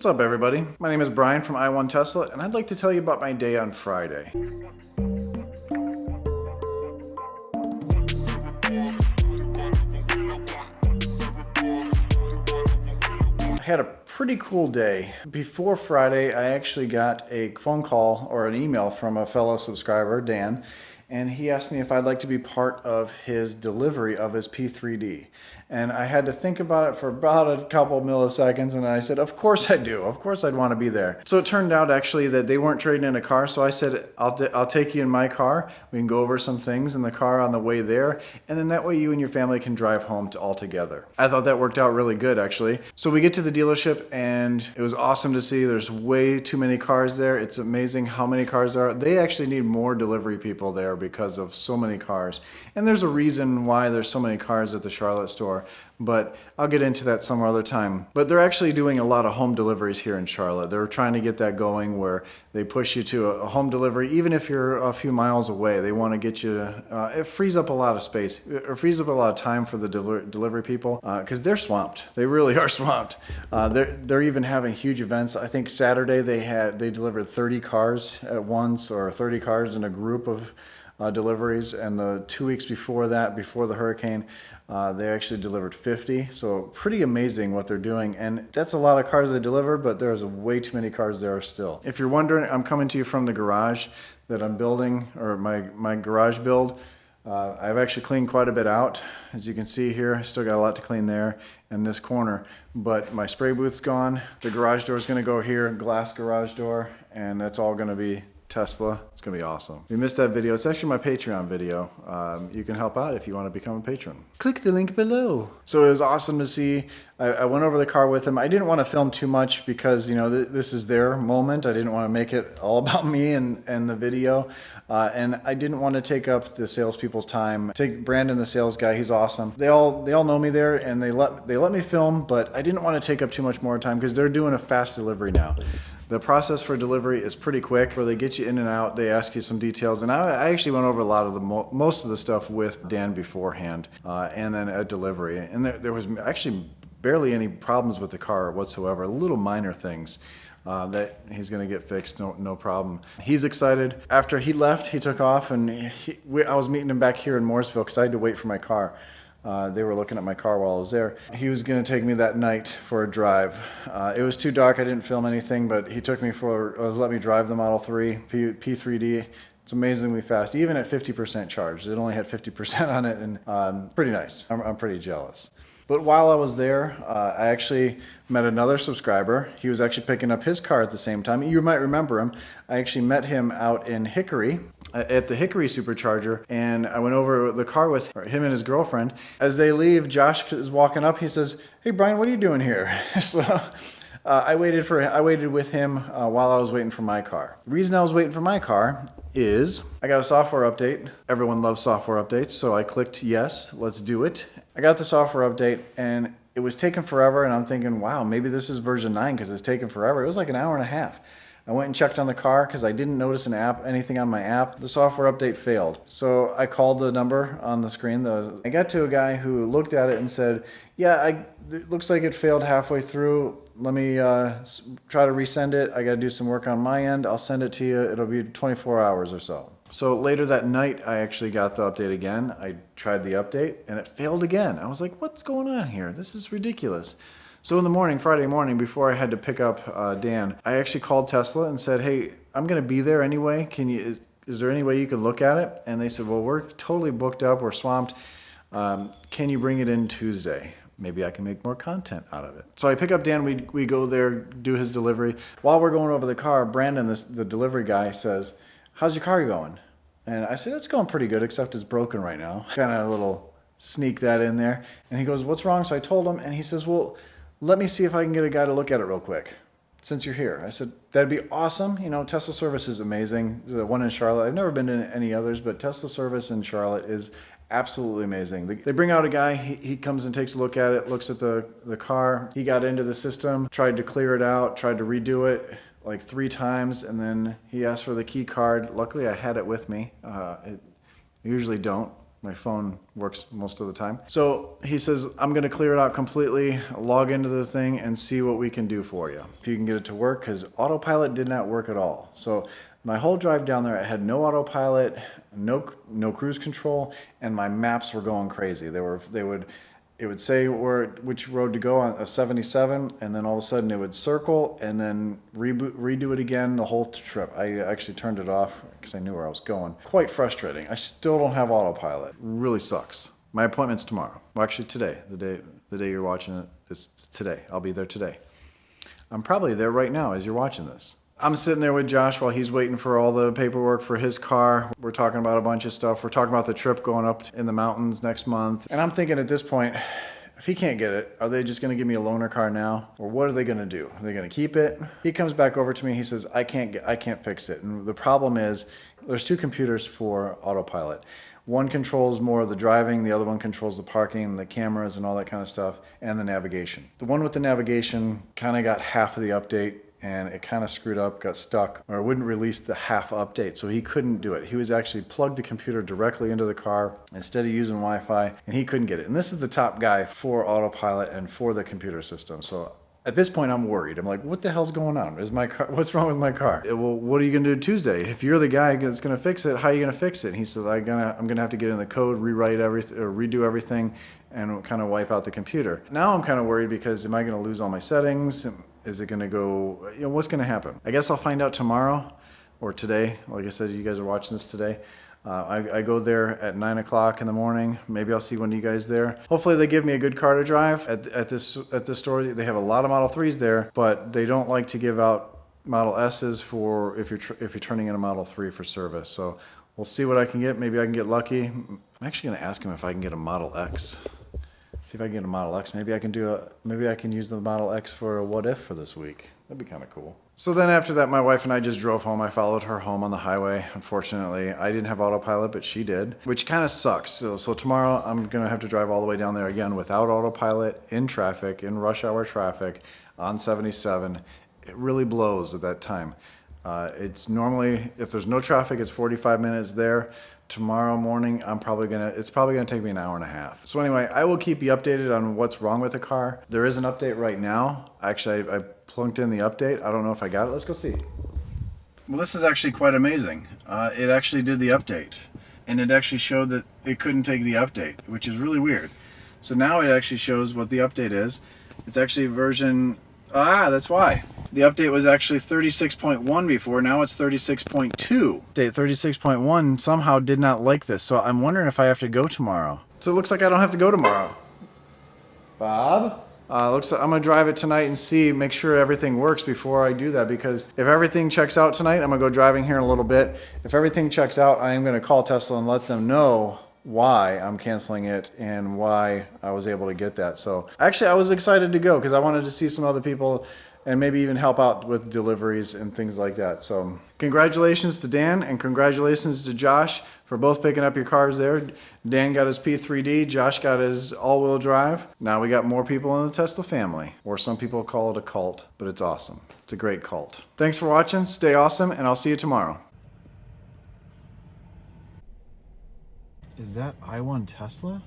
What's up, everybody? My name is Brian from I1 Tesla, and I'd like to tell you about my day on Friday. I had a pretty cool day. Before Friday, I actually got a phone call or an email from a fellow subscriber, Dan, and he asked me if I'd like to be part of his delivery of his P3D. And I had to think about it for about a couple milliseconds, and I said, of course I do. Of course I'd want to be there. So it turned out actually that they weren't trading in a car, so I said, I'll take you in my car. We can go over some things in the car on the way there, and then that way you and your family can drive home all together. I thought that worked out really good, actually. So we get to the dealership, and it was awesome to see. There's way too many cars there. It's amazing how many cars there are. They actually need more delivery people there because of so many cars. And there's a reason why there's so many cars at the Charlotte store, but I'll get into that some other time. But they're actually doing a lot of home deliveries here in Charlotte. They're trying to get that going where they push you to a home delivery, even if you're a few miles away. They want to get you, it frees up a lot of space. It frees up a lot of time for the delivery people because they're swamped. They really are swamped. They're even having huge events. I think Saturday they delivered 30 cars at once, or 30 cars in a group of deliveries, and the 2 weeks before that, before the hurricane, they actually delivered 50. So pretty amazing what they're doing, and that's a lot of cars they deliver, but there's way too many cars there still. If you're wondering, I'm coming to you from the garage that I'm building, or my garage build. I've actually cleaned quite a bit out. As you can see here, I still got a lot to clean there in this corner, but my spray booth's gone. The garage door is going to go here, glass garage door, and that's all going to be Tesla. It's gonna be awesome. If you missed that video, it's actually my Patreon video. You can help out if you want to become a patron. Click the link below. So it was awesome to see. I went over the car with him. I didn't want to film too much because, you know, this is their moment. I didn't want to make it all about me and the video. And I didn't want to take up the salespeople's time. Take Brandon, the sales guy. He's awesome. They all know me there, and they let me film, but I didn't want to take up too much more time because they're doing a fast delivery now. The process for delivery is pretty quick, where they get you in and out, they ask you some details, and I actually went over a lot of most of the stuff with Dan beforehand, and then at delivery, and there was actually barely any problems with the car whatsoever, little minor things that he's going to get fixed, no problem. He's excited. After he left, he took off, and I was meeting him back here in Mooresville because I had to wait for my car. They were looking at my car while I was there. He was going to take me that night for a drive. It was too dark. I didn't film anything, but he took me let me drive the Model 3 P3D. It's amazingly fast, even at 50% charged. It only had 50% on it, and pretty nice. I'm pretty jealous. But while I was there, I actually met another subscriber. He was actually picking up his car at the same time. You might remember him. I actually met him out in Hickory at the Hickory supercharger, and I went over the car with him and his girlfriend. As they leave, Josh is walking up. He says, "Hey, Brian, what are you doing here?" So I waited with him while I was waiting for my car. The reason I was waiting for my car is I got a software update. Everyone loves software updates, so I clicked yes, let's do it. I got the software update, and it was taking forever, and I'm thinking, wow, maybe this is version 9 because it's taking forever. It was like an hour and a half. I went and checked on the car because I didn't notice anything on my app. The software update failed. So I called the number on the screen. I got to a guy who looked at it and said, yeah, it looks like it failed halfway through. Let me try to resend it. I got to do some work on my end. I'll send it to you. It'll be 24 hours or so. So later that night, I actually got the update again. I tried the update, and it failed again. I was like, what's going on here? This is ridiculous. So in the morning, Friday morning, before I had to pick up Dan, I actually called Tesla and said, hey, I'm going to be there anyway. Is there any way you can look at it? And they said, well, we're totally booked up. We're swamped. Can you bring it in Tuesday? Maybe I can make more content out of it. So I pick up Dan. We go there, do his delivery. While we're going over the car, Brandon, the delivery guy, says, how's your car going? And I said, it's going pretty good, except it's broken right now. Kind of a little sneak that in there. And he goes, what's wrong? So I told him, and he says, well, let me see if I can get a guy to look at it real quick since you're here. I said, that'd be awesome. You know, Tesla service is amazing. The one in Charlotte, I've never been to any others, but Tesla service in Charlotte is absolutely amazing. They bring out a guy, he comes and takes a look at it, looks at the car. He got into the system, tried to clear it out, tried to redo it like 3 times, and then he asked for the key card. Luckily, I had it with me. I usually don't. My phone works most of the time. So he says, I'm gonna clear it out completely, log into the thing and see what we can do for you. If you can get it to work, because autopilot did not work at all. So my whole drive down there, I had no autopilot, no cruise control, and my maps were going crazy. It would say which road to go on a 77, and then all of a sudden it would circle and then redo it again the whole trip. I actually turned it off because I knew where I was going. Quite frustrating. I still don't have autopilot. Really sucks. My appointment's tomorrow. Well, actually today. The day you're watching it is today. I'll be there today. I'm probably there right now as you're watching this. I'm sitting there with Josh while he's waiting for all the paperwork for his car. We're talking about a bunch of stuff. We're talking about the trip going up in the mountains next month. And I'm thinking at this point, if he can't get it, are they just going to give me a loaner car now? Or what are they going to do? Are they going to keep it? He comes back over to me. He says, I can't fix it. And the problem is there's two computers for autopilot. One controls more of the driving, the other one controls the parking, the cameras and all that kind of stuff, and the navigation. The one with the navigation kind of got half of the update, and it kind of screwed up, got stuck, or it wouldn't release the half update, so he couldn't do it. He was actually plugged the computer directly into the car instead of using Wi-Fi, and he couldn't get it. And this is the top guy for autopilot and for the computer system. So at this point, I'm worried. I'm like, what the hell's going on? What's wrong with my car? Well, what are you gonna do Tuesday? If you're the guy that's gonna fix it, how are you gonna fix it? And he said, I'm gonna have to get in the code, rewrite everything, or redo everything, and kind of wipe out the computer. Now I'm kind of worried because am I gonna lose all my settings? Is it gonna go, what's gonna happen? I guess I'll find out tomorrow or today. Like I said, you guys are watching this today. I go there at 9 o'clock in the morning. Maybe I'll see one of you guys there. Hopefully they give me a good car to drive at this store. They have a lot of Model 3s there, but they don't like to give out Model S's for if you're turning in a Model 3 for service. So we'll see what I can get. Maybe I can get lucky. I'm actually gonna ask him if I can get a Model X. See if I can get a Model X. Maybe I can use the Model X for a what if for this week. That'd be kind of cool. So then after that, my wife and I just drove home. I followed her home on the highway. Unfortunately, I didn't have autopilot, but she did, which kind of sucks. So tomorrow I'm gonna have to drive all the way down there again without autopilot, in traffic, in rush hour traffic, on 77. It really blows at that time. It's normally, if there's no traffic, it's 45 minutes there. Tomorrow morning, it's probably gonna take me an hour and a half. So anyway, I will keep you updated on what's wrong with the car. There is an update right now. Actually, I plunked in the update. I don't know if I got it. Let's go see. Well, this is actually quite amazing. It actually did the update, and it actually showed that it couldn't take the update, which is really weird. So now it actually shows what the update is. It's actually version, that's why. The update was actually 36.1 before, now it's 36.2. Update 36.1 somehow did not like this, so I'm wondering if I have to go tomorrow. So it looks like I don't have to go tomorrow. Bob? Looks like I'm gonna drive it tonight and make sure everything works before I do that, because if everything checks out tonight, I'm gonna go driving here in a little bit. If everything checks out, I am gonna call Tesla and let them know why I'm canceling it and why I was able to get that. So actually I was excited to go because I wanted to see some other people and maybe even help out with deliveries and things like that. So congratulations to Dan and congratulations to Josh for both picking up your cars there. Dan got his P3D, Josh got his all-wheel drive. Now we got more people in the Tesla family, or some people call it a cult, but it's awesome. It's a great cult. Thanks for watching, stay awesome, and I'll see you tomorrow. Is that I1 Tesla?